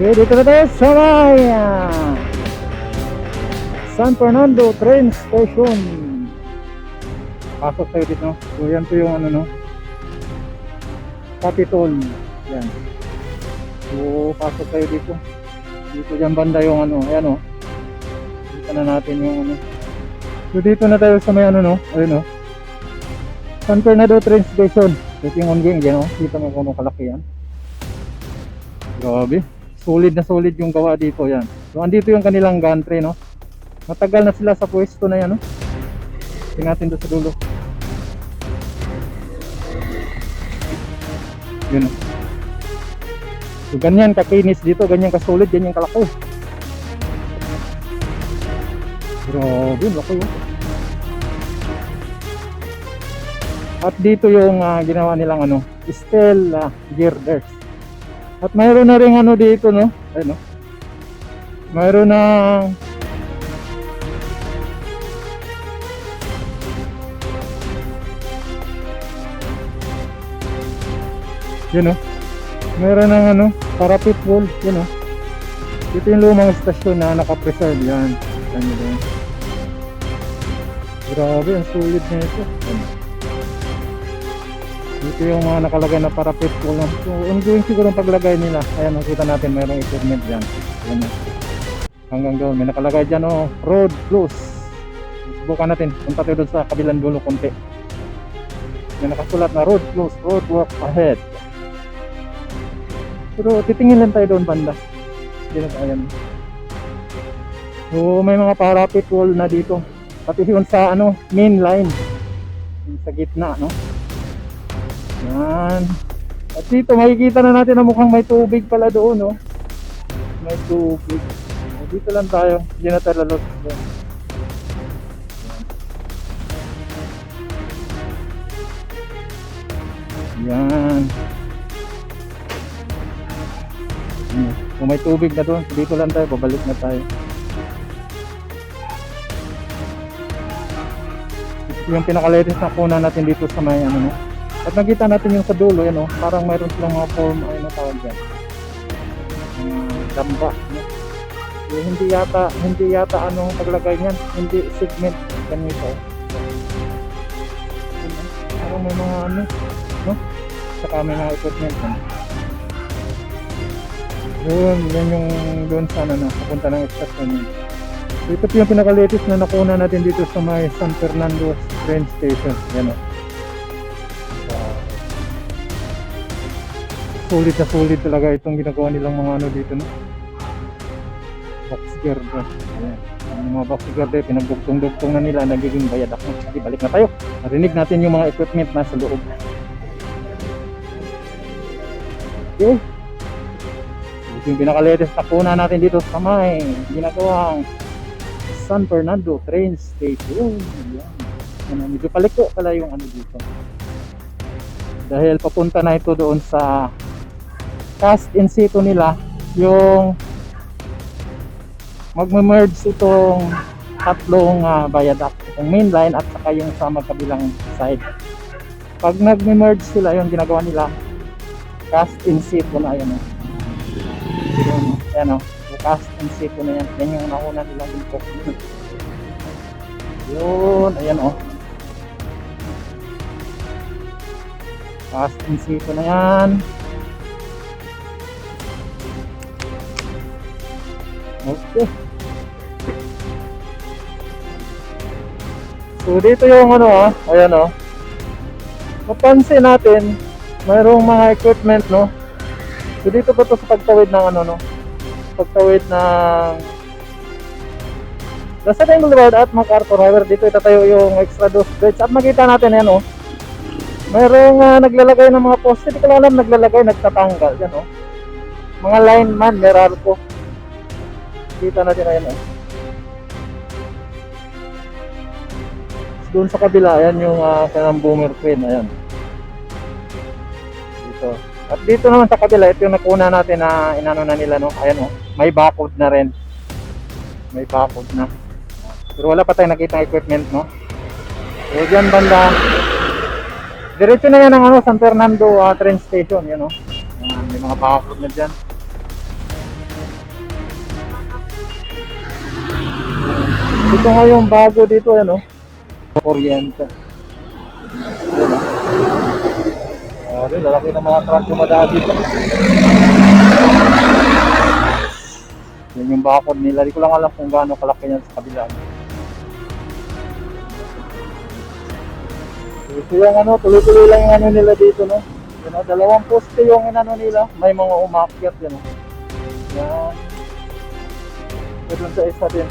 Okay, dito na tayo sa may San Fernando train station. Pasok tayo dito. So yan po yung ano no, Capitol. Yan. So pasok tayo dito. Dito dyan banda yung ano, ayan o. Dito na natin yung ano. So dito na tayo sa may ano no, ayun o. San Fernando train station. Ito yung ongoing dyan o. Dito may kung kalaki yan. Grabe. Solid na solid yung gawa dito yan. So andito yung kanilang gantry no. Matagal na sila sa pwesto na yan no. Tingnan natin doon sa dulo. Yun. So ganyan kakinis dito, ganyan kasolid, ganyan kalaki. Grabe, laki yun. At dito yung ginawa nilang ano, steel girders. At mayroon na rin ano dito no. Ayun no. Mayroon na yun o. Meron ng ano, parapet wall. Yun o. Ito yung lumang estasyon na nakapreserve yan. Yan. Grabe, ang sulit na ito. Ito yung mga nakalagay na parapet wall. So, ongoing siguro ang paglagay nila. Ayan, nakita natin mayroong equipment dyan. Yan o. Hanggang doon. May nakalagay dyan o, road close. Subukan natin. Punta tayo doon sa kabilang dulo konti. May nakasulat na road close, road work ahead. Pero titingin lang tayo doon banda. Dito tayo. So may mga parapet wall na dito. Pati yun sa ano, main line. Yung sa gitna, no? Yan. At dito makikita na natin na mukhang may tubig pala doon, no? May tubig. So, dito lang tayo. Hindi na tayo lalot. Yan. Kung may tubig na doon, dito lang tayo, babalik na tayo. Ito yung pinaka-latest na kuna natin dito sa may ano no. At nakita natin yung sa dulo, yan oh, parang mayroon silang mga form ay natawag dyan. Damba, no? So, hindi yata anong paglagay niyan, hindi segment ganito. Parang may mga ano, no? Saka may mga equipment no? Yan yung doon sana na papunta ng estasyon yun. So ito po yung pinaka-latest na nakuna natin dito sa may San Fernando train station. Yan o. Solid na solid talaga itong ginagawa nilang mga ano dito no. Box girder. Ayan. Ang mga box girder pinagbugtong-dugtong na nila, nagiging bayadak na. Sige, balik na tayo. Narinig natin yung mga equipment na sa loob. Okay. Yung pinaka-latest na kuna natin dito sa may ginagawang San Fernando train station. Yan. Medyo paliko pala yung ano dito. Dahil papunta na ito doon sa cast in situ nila, yung magme-merge itong tatlong viaduct, yung main line at saka yung sa magkabilang side. Pag nagme-merge sila, yung ginagawa nila cast in situ na yan. Ayan o, cast in situ na yan. Yan yung nauna nilang info. Yun, ayan o. Cast in situ na yan. Okay. So dito yung ano ayan o. Mapansin natin, mayroong mga equipment no. So dito ba ito sa pagtawid ng ano no? Pagtawid ng Lasad Boulevard at MacArthur Highway. Dito itatayo yung extra dose bridge. At makita natin yan oh. Mayroong naglalagay ng mga poste. Hindi ko lang alam naglalagay, nagtatanggal. Yan oh. Mga lineman, Meralco. Kita natin ayan oh. Doon sa kabila, ayan yung kanang boomer crane. Ayan. Dito. At dito naman sa kabila, ito yung nakuna natin na inano na nila no. Ayan oh. May barcode na rin. May barcode na. Pero wala pa tayong nakita ng equipment no. So dyan banda, diretso na yan ang ano, San Fernando train station. Yan no. May mga barcode na dyan. Ito nga yung bago dito, ano? Kuryente. Yun, lalaki ng mga truck dumadaan dito. Yan yung bakod nila. Di ko lang alam kung gaano kalaki yan sa kabila. So yung ano, tuloy-tuloy lang yung ano nila dito, no? Yun, dalawang poste yung inano nila. May mga umakyat yan, no? Yan. Doon sa isa din.